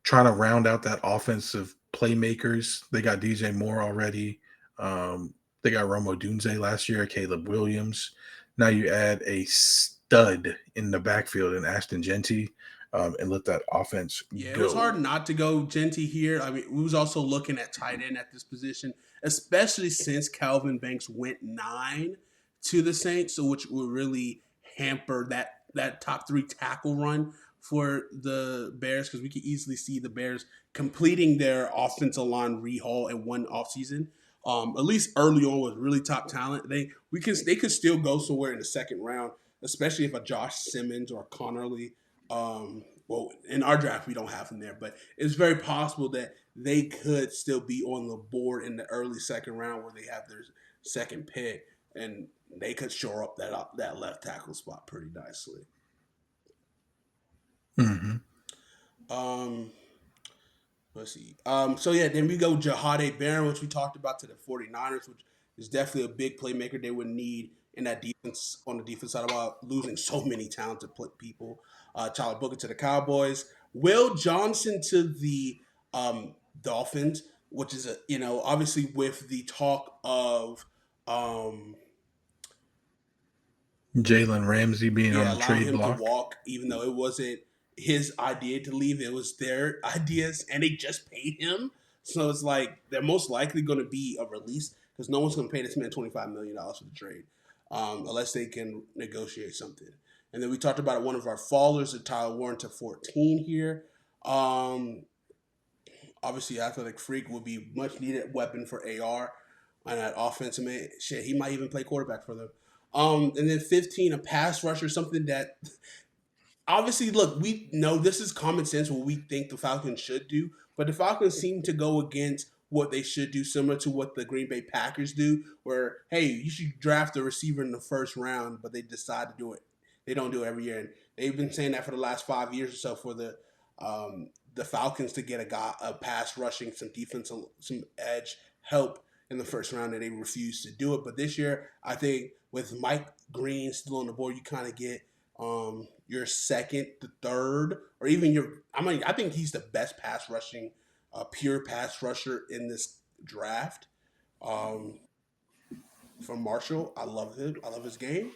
trying to round out that offensive playmakers. They got DJ Moore already. They got Romo Dunze last year, Caleb Williams. Now you add a stud in the backfield in Ashton Genty, and let that offense Yeah, it was go. hard not to go Genty here. I mean, we was also looking at tight end at this position, especially since Calvin Banks went 9 to the Saints, so which would really hamper that top 3 tackle run for the Bears, because we could easily see the Bears completing their offensive line rehaul in one offseason. At least early on with really top talent, they could still go somewhere in the second round, especially if a Josh Simmons or Connerly. Well, in our draft we don't have them there, but it's very possible that they could still be on the board in the early second round where they have their second pick, and they could shore up that left tackle spot pretty nicely. Mm-hmm. Um, let's see. So yeah, then we go Jahade Barron, which we talked about, to the 49ers, which is definitely a big playmaker they would need in that defense, on the defense side, about losing so many talented people. Tyler Booker to the Cowboys. Will Johnson to the Dolphins, which is obviously with the talk of um, Jalen Ramsey being on yeah, the allowing trade him to block. walk, even though it wasn't his idea to leave. It was their ideas, and they just paid him. So it's like they're most likely going to be a release, because no one's going to pay this man $25 million for the trade, unless they can negotiate something. And then we talked about one of our fallers, Tyler Warren to 14 here. Um, Obviously, athletic freak will be much needed weapon for AR on that offense. I mean, shit, he might even play quarterback for them. And then 15, a pass rusher, something that obviously, look, we know this is common sense what we think the Falcons should do, but the Falcons seem to go against what they should do, similar to what the Green Bay Packers do, where, hey, you should draft a receiver in the first round, but they decide to do it. They don't do it every year. And they've been saying that for the last 5 years or so, for the Falcons to get a pass rushing, some defense, some edge help in the first round, and they refuse to do it. But this year, I think with Mike Green still on the board, you kind of get your second, the third, or even your. I mean, I think he's the best pass rushing, pure pass rusher in this draft. Um, from Marshall, I love him. I love his game.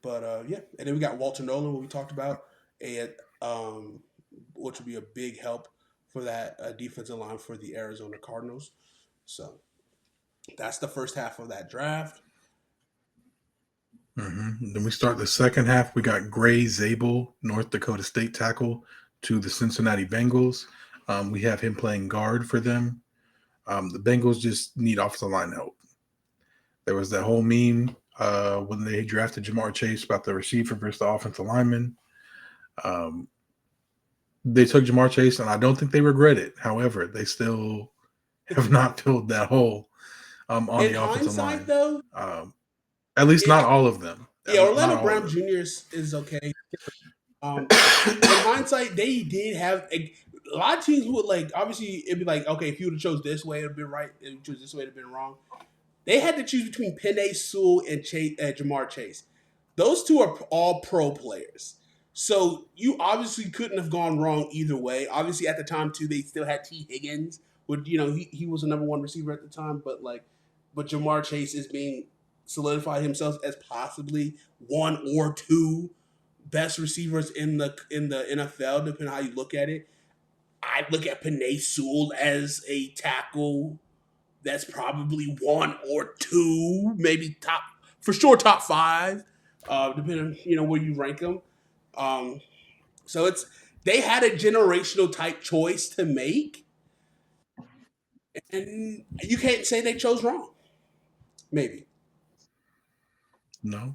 But yeah, and then we got Walter Nolan, what we talked about, and which would be a big help for that defensive line for the Arizona Cardinals. So that's the first half of that draft. Mm-hmm. Then we start the second half. We got Gray Zabel, North Dakota State tackle, to the Cincinnati Bengals. We have him playing guard for them. The Bengals just need offensive line help. There was that whole meme when they drafted Jamar Chase about the receiver versus the offensive lineman. They took Jamar Chase, and I don't think they regret it. However, they still have not filled that hole on In the offensive hindsight, line. though, At least it, not all of them. yeah, Not Orlando all of Brown them. Jr. is okay. In hindsight, they did have a lot of teams would, like, obviously it'd be like, okay, if you would have chose this way, it'd been right. If you chose this way, it'd been wrong. They had to choose between Penei Sewell and Jamar Chase. Those two are all pro players. So you obviously couldn't have gone wrong either way. Obviously, at the time too, they still had T. Higgins, would he was the number one receiver at the time, but Jamar Chase is being solidified himself as possibly one or two best receivers in the NFL, depending on how you look at it. I look at Penei Sewell as a tackle that's probably one or two, maybe top five, depending on where you rank them. Um, so they had a generational type choice to make, and you can't say they chose wrong. Maybe. No,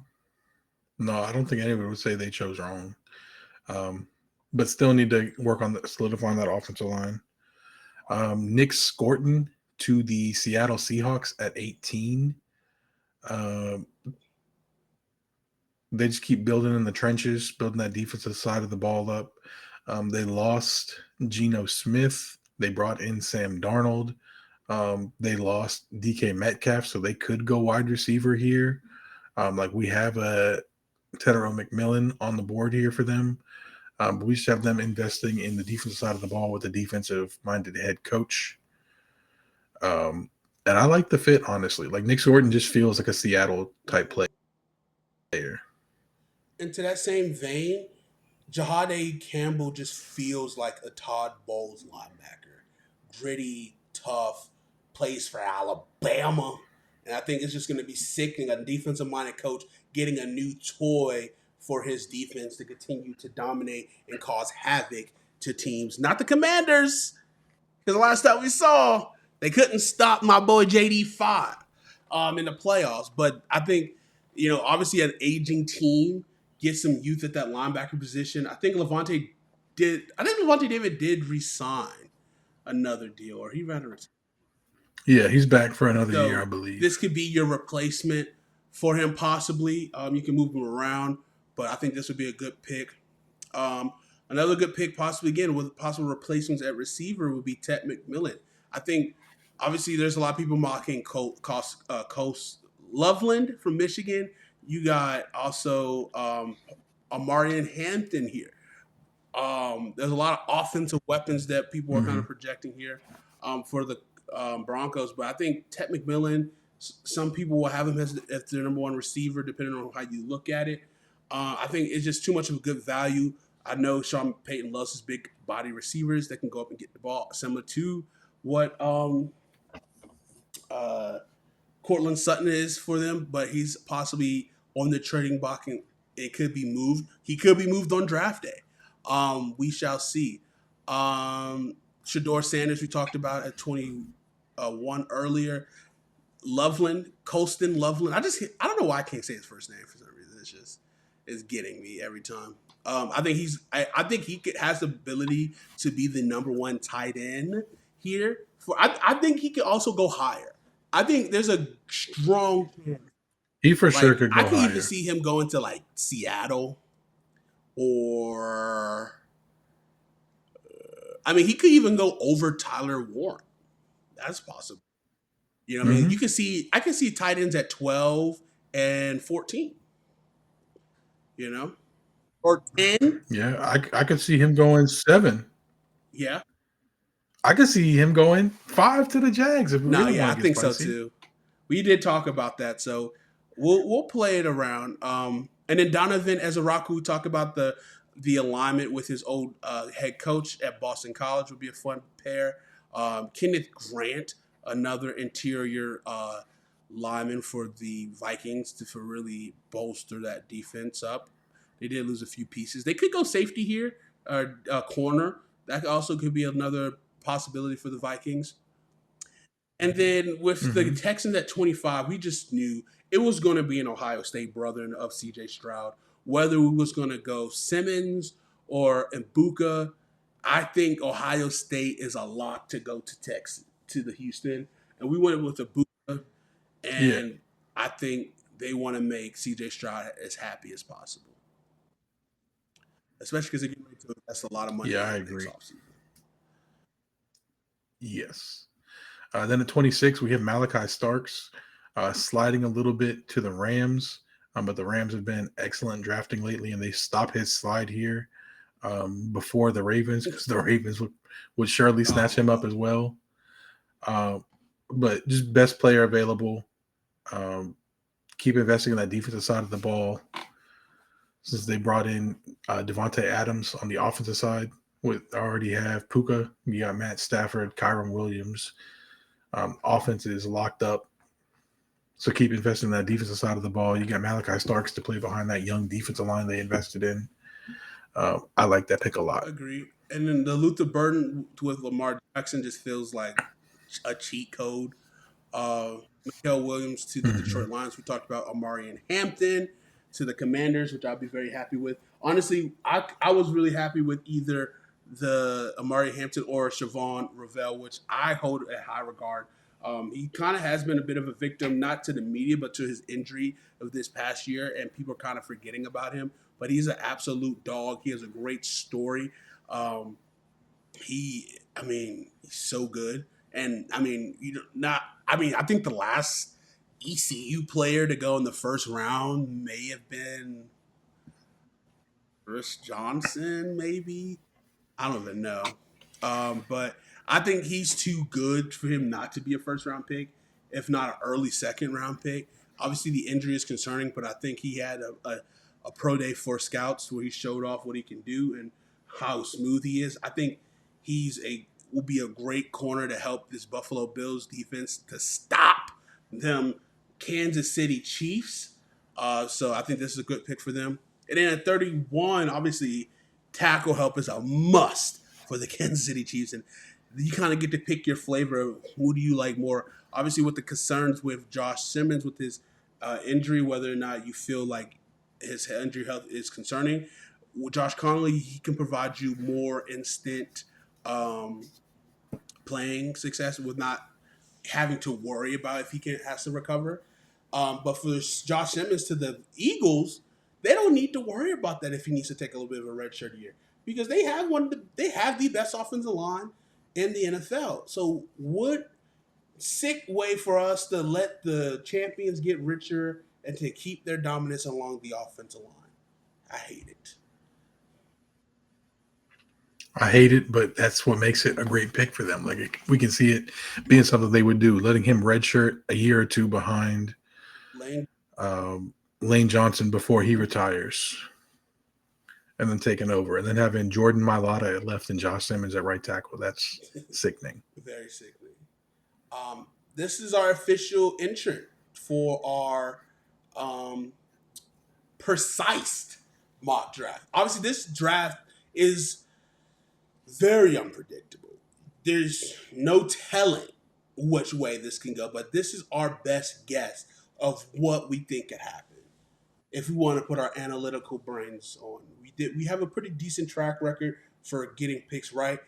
no, I don't think anyone would say they chose wrong. But still need to work on solidifying that offensive line. Nick Scorton to the Seattle Seahawks at 18. They just keep building in the trenches, building that defensive side of the ball up. They lost Geno Smith. They brought in Sam Darnold. They lost DK Metcalf, so they could go wide receiver here. Like we have a Tedero McMillan on the board here for them. But we should have them investing in the defensive side of the ball with a defensive-minded head coach. And I like the fit, honestly. Like Nick Jordan just feels like a Seattle type player. And to that same vein, Jahade Campbell just feels like a Todd Bowles linebacker. Gritty, tough, plays for Alabama. And I think it's just going to be sickening. A defensive minded coach getting a new toy for his defense to continue to dominate and cause havoc to teams. Not the Commanders, because the last time we saw, they couldn't stop my boy JD5 in the playoffs. But I think, obviously an aging team, get some youth at that linebacker position. I think Levante David did resign another deal, or he rather. Yeah, he's back for another So year, I believe. this could be your replacement for him, possibly. You can move him around, but I think this would be a good pick. Another good pick, possibly again with possible replacements at receiver, would be Ted McMillan. I think obviously there's a lot of people mocking Coast Loveland from Michigan. You got also Amarian Hampton here. There's a lot of offensive weapons that people are kind of projecting here for the Broncos, but I think Ted McMillan, some people will have him as their number one receiver, depending on how you look at it. I think it's just too much of a good value. I know Sean Payton loves his big body receivers that can go up and get the ball, similar to what Cortland Sutton is for them, but he's possibly on the trading block and it could be moved. He could be moved on draft day. We shall see. Shador Sanders, we talked about at 21 earlier. Colston Loveland. I don't know why I can't say his first name for some reason. It's getting me every time. I think he has the ability to be the number one tight end here. I think he could also go higher. I think there's a strong. He for sure could go I could higher. even see him going to like Seattle, or he could even go over Tyler Warren. That's possible. You know what I mean? I can see tight ends at 12 and 14. Or 10. Yeah, I could see him going 7. Yeah. I could see him going 5 to the Jags if we No, really yeah, I want to get think spicy. so too. We did talk about that, so we'll play it around. And then Donovan Ezaraku, we talk about the alignment with his old head coach at Boston College would be a fun pair. Kenneth Grant, another interior lineman for the Vikings to really bolster that defense up. They did lose a few pieces. They could go safety here, or corner. That also could be another possibility for the Vikings. And then with the Texans at 25, we just knew it was going to be an Ohio State brother of C.J. Stroud. Whether we was going to go Simmons or Mbuka, I think Ohio State is a lock to go to Texas, to the Houston. And we went with Mbuka, and I think they want to make C.J. Stroud as happy as possible. Especially because that's a lot of money. Yeah, I agree. Yes. Then at 26, we have Malachi Starks sliding a little bit to the Rams, but the Rams have been excellent drafting lately, and they stop his slide here before the Ravens, because the Ravens would surely snatch him up as well. But just best player available. Keep investing in that defensive side of the ball, since they brought in Devontae Adams on the offensive side. Already have Puka. You got Matt Stafford, Kyron Williams. Offense is locked up, so keep investing in that defensive side of the ball. You got Malachi Starks to play behind that young defensive line they invested in. I like that pick a lot. Agree. And then the Luther Burden with Lamar Jackson just feels like a cheat code. Mikael Williams to the Detroit Lions. We talked about Amari and Hampton to the Commanders, which I'll be very happy with. Honestly, I was really happy with either the Amari Hampton or Siobhan Ravel, which I hold at high regard. He kind of has been a bit of a victim, not to the media, but to his injury of this past year, and people are kind of forgetting about him. But he's an absolute dog. He has a great story. Um, he's so good. And I mean, you know, not. I mean, I think the last ECU player to go in the first round may have been Chris Johnson, maybe. I don't even know. But I think he's too good for him not to be a first round pick, if not an early second round pick. Obviously, the injury is concerning, but I think he had a pro day for scouts where he showed off what he can do and how smooth he is. I think will be a great corner to help this Buffalo Bills defense to stop them Kansas City Chiefs. So I think this is a good pick for them. And then at 31, obviously, tackle help is a must for the Kansas City Chiefs. And you kind of get to pick your flavor of who do you like more. Obviously, with the concerns with Josh Simmons with his injury, whether or not you feel like his injury health is concerning. With Josh Connolly, he can provide you more instant playing success with not having to worry about if has to recover. But for Josh Simmons to the Eagles, they don't need to worry about that if he needs to take a little bit of a redshirt year because they have the best offensive line in the NFL. So what sick way for us to let the champions get richer and to keep their dominance along the offensive line. I hate it. I hate it, but that's what makes it a great pick for them. We can see it being something they would do, letting him redshirt a year or two behind Lane Johnson before he retires, and then taking over, and then having Jordan Mailata at left and Josh Simmons at right tackle. That's sickening. Very sickening. This is our official entrant for our precise mock draft. Obviously, this draft is very unpredictable. There's no telling which way this can go, but this is our best guess of what we think could happen. If we want to put our analytical brains on, we have a pretty decent track record for getting picks right.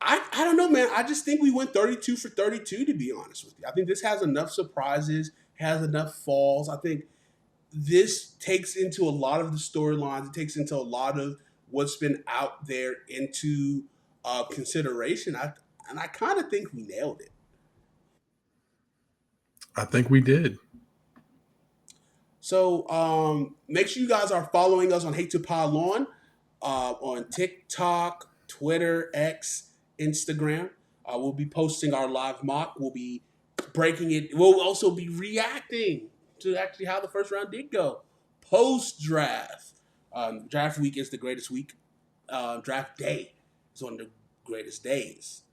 I don't know, man. I just think we went 32 for 32, to be honest with you. I think this has enough surprises, has enough falls. I think this takes into a lot of the storylines. It takes into a lot of what's been out there into consideration. I kind of think we nailed it. I think we did. So make sure you guys are following us on Hate to Pile on TikTok, Twitter, X, Instagram. We'll be posting our live mock. We'll be breaking it. We'll also be reacting to actually how the first round did go. Post-draft. Draft week is the greatest week. Draft day is one of the greatest days.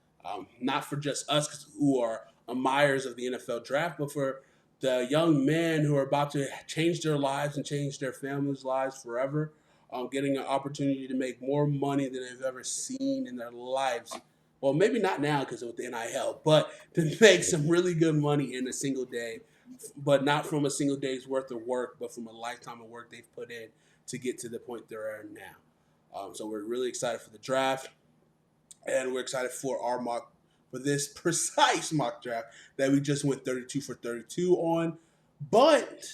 Not for just us who are admirers of the NFL draft, but for the young men who are about to change their lives and change their families' lives forever, getting an opportunity to make more money than they've ever seen in their lives. Well, maybe not now because of the NIL, but to make some really good money in a single day, but not from a single day's worth of work, but from a lifetime of work they've put in to get to the point they're at now. So we're really excited for the draft, and we're excited for our mock, for this precise mock draft that we just went 32 for 32 on. But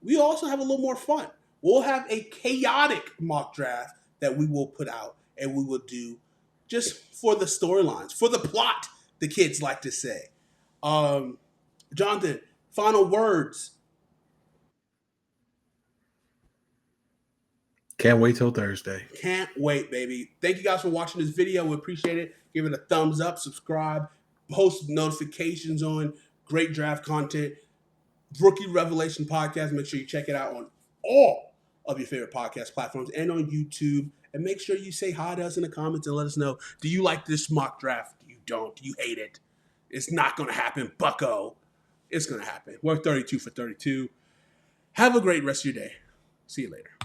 we also have a little more fun. We'll have a chaotic mock draft that we will put out and we will do just for the storylines, for the plot, the kids like to say. Jonathan, final words. Can't wait till Thursday. Can't wait, baby. Thank you guys for watching this video. We appreciate it. Give it a thumbs up, subscribe, post notifications on great draft content. Rookie Revelation Podcast. Make sure you check it out on all of your favorite podcast platforms and on YouTube. And make sure you say hi to us in the comments and let us know, do you like this mock draft? Do you don't? Do you hate it? It's not going to happen, bucko. It's going to happen. We're 32 for 32. Have a great rest of your day. See you later.